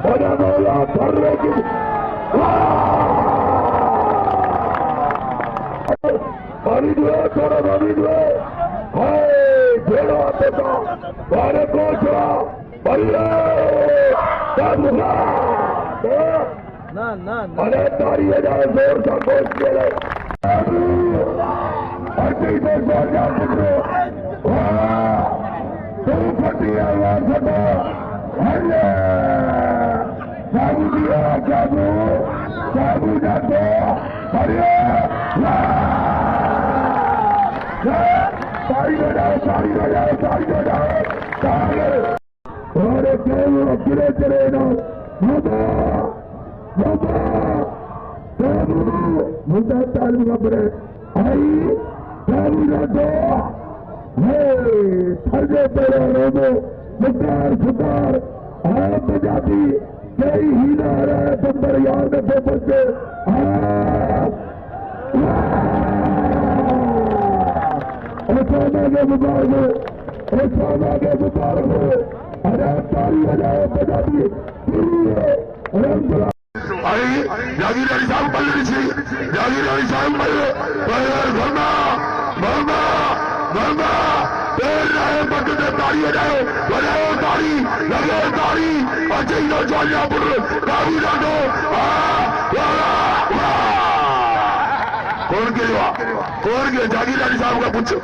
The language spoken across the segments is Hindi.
Hola Mola, corre que... Mari due, थोड़ा mari due. Hey, जेड़ा बेटा, बारे कोचरा, बल्ले, ताबुला. ना अरे तारी है जाए जोर का कोच के लिए. अर्जी में जोर जा सकते. तू फटिया यार सदा. अरे साबु दिया साबु जाते. अरे तारी बजाओ अरे केवल अकेले चले ना मुद्दा तालू खबरे आई तालू ना दो फर्जे तेरे रोमो सुतार आप पंजाबी कई हीला रहा बंदर यार ने पेपर से के मुकाबले अरे तारी बजाओ पंजाबी जागीर अली साहब बल्ले से जागीर अली साहब बल्ले भरना तारी बजाओ तारी लगे तारी अच्छे नौजवान काबू डालो कौन के जागीर अली साहब का पूछो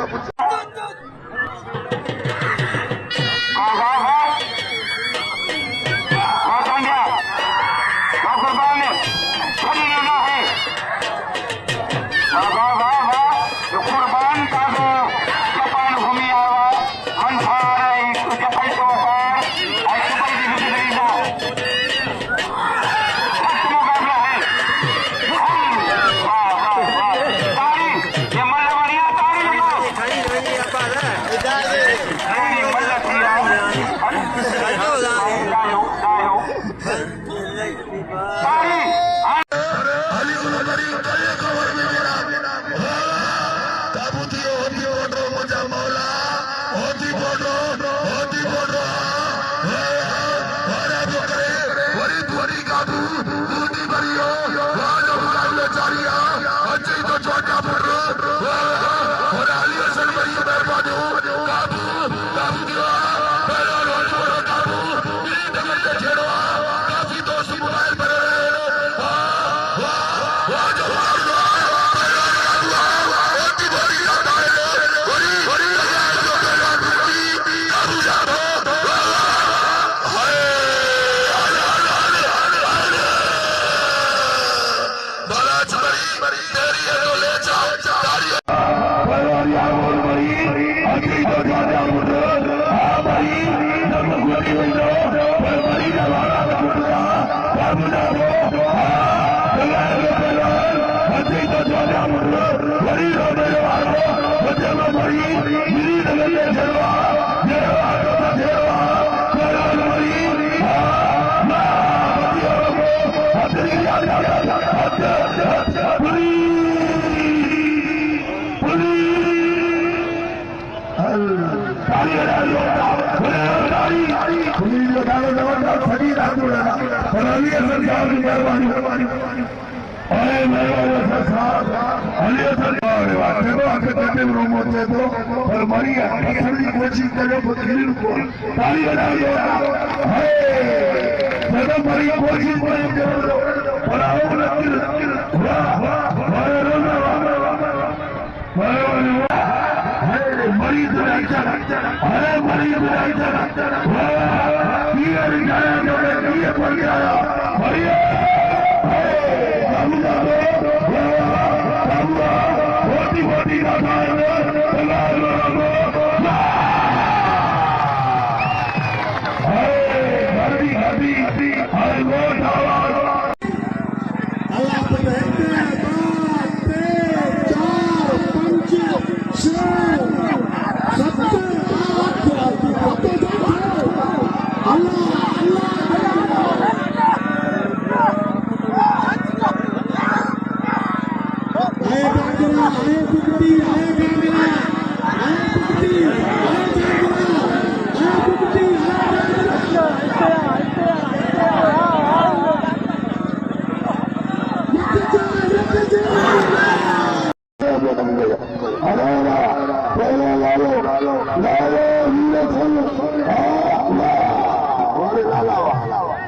कोशिश करो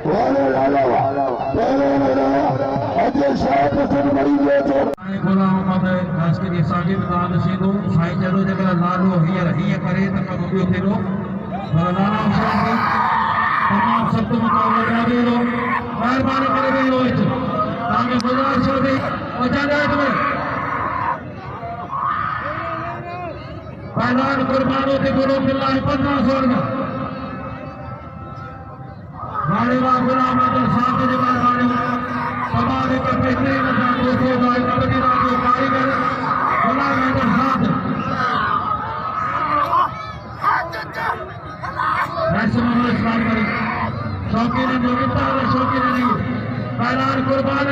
वाले लाला पहले मेरा अजय शाह पसंद मरी हुए तो गोला मोहम्मद के साजिद नाल सीधो साई चलो जगह लालो हीअर हीअ करे त कम ॿियो थींदो पर लाला हुसैन खे तमामु सख़्त मुक़ाबिलो ॾियारे थो महिरबानी करे वेही रहो तव्हांखे गुज़ारिश थी इजाज़त में पहलवान कुर्बानो थे गुरु किला 15 सोलगा गाड़ी वा गुलाम अब्दुल साहब के बाद गाड़ी तमाम एक बेहतरीन सा दोस्तों का एक मदीना जो कारीगर गुलाम अब्दुल साहब मैक्सिमम इस्लाम करी शौकीन जो इंतहा शौकीन नहीं पहलवान कुर्बान